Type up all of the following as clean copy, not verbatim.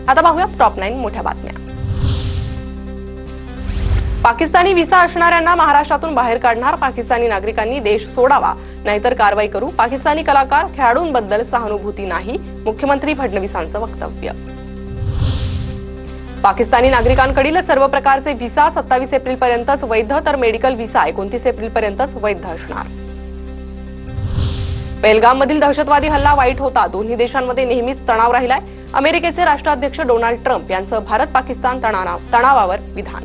आता पाहूया टॉप 9 मोठ्या बातम्या। पाकिस्तानी व्हिसा असणाऱ्यांना महाराष्ट्रातून बाहेर काढणार, पाकिस्तानी नागरिकांनी देश सोडावा नाहीतर कारवाई करू। पाकिस्तानी कलाकार खेळाडूंबद्दल सहानुभूती नाही, मुख्यमंत्री फडणवीसांचं वक्तव्य। पाकिस्तानी नागरिकांकडील सर्व प्रकारचे व्हिसा 27 एप्रिलपर्यंतच वैध, तर मेडिकल व्हिसा 29 एप्रिलपर्यंतच वैध असणार। पहलगाममधील दहशतवादी हल्ला वाईट होता, दोन्ही देशांमध्ये नेहमीच तणाव राहिलाय। अमेरिकेचे राष्ट्राध्यक्ष डोनाल्ड ट्रम्प यांचं भारत पाकिस्तान तणावावर विधान।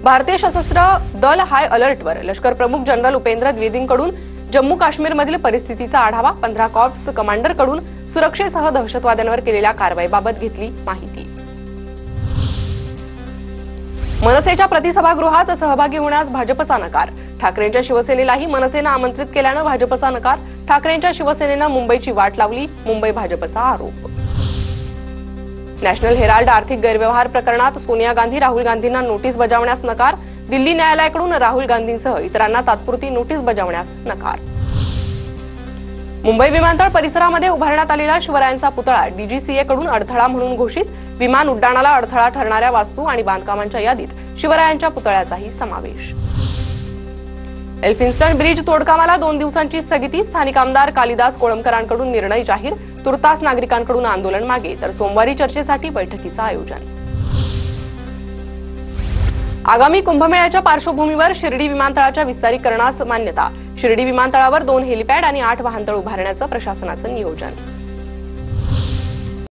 भारतीय सशस्त्र दल हाय अलर्टवर, लष्कर प्रमुख जनरल उपेंद्र द्विवेदींकडून जम्मू काश्मीरमधील परिस्थितीचा आढावा। 15 कॉर्प्स कमांडरकडून सुरक्षेसह दहशतवाद्यांवर केलेल्या कारवाईबाबत घेतली माहिती। मनसेच्या प्रतिसभागृहात सहभागी होण्यास भाजपचा नकार, ठाकरेंच्या शिवसेनेलाही मनसेनं आमंत्रित केल्यानं भाजपचा नकार। ठाकरेंच्या शिवसेनेनं मुंबईची वाट लावली, मुंबई भाजपचा आरोप। नॅशनल हेराल्ड आर्थिक गैरव्यवहार प्रकरणात सोनिया गांधी राहुल गांधींना नोटीस बजावण्यास नकार, दिल्ली न्यायालयाकडून राहुल गांधींसह इतरांना तात्पुरती नोटीस बजावण्यास नकार। मुंबई विमानतळ परिसरामध्ये उभारण्यात आलेला शिवरायांचा पुतळा डीजीसीएकडून अडथळा म्हणून घोषित, विमान उड्डाणाला अडथळा ठरणाऱ्या वास्तू आणि बांधकामांच्या यादीत शिवरायांच्या पुतळ्याचाही समावेश। एल्फिन्स्टन ब्रिज तोडकामाला 2 दिवसांची स्थगिती, स्थानिक आमदार कालिदास कोळंबकरांकडून निर्णय जाहीर, तुर्तास नागरिकांकडून आंदोलन मागे, तर सोमवारी चर्चेसाठी बैठकीचं आयोजन। आगामी कुंभमेळ्याच्या पार्श्वभूमीवर शिर्डी विमानतळाच्या विस्तारीकरणास मान्यता, शिर्डी विमानतळावर 2 हेलिपॅड आणि 8 वाहनतळ उभारण्याचं प्रशासनाचं नियोजन।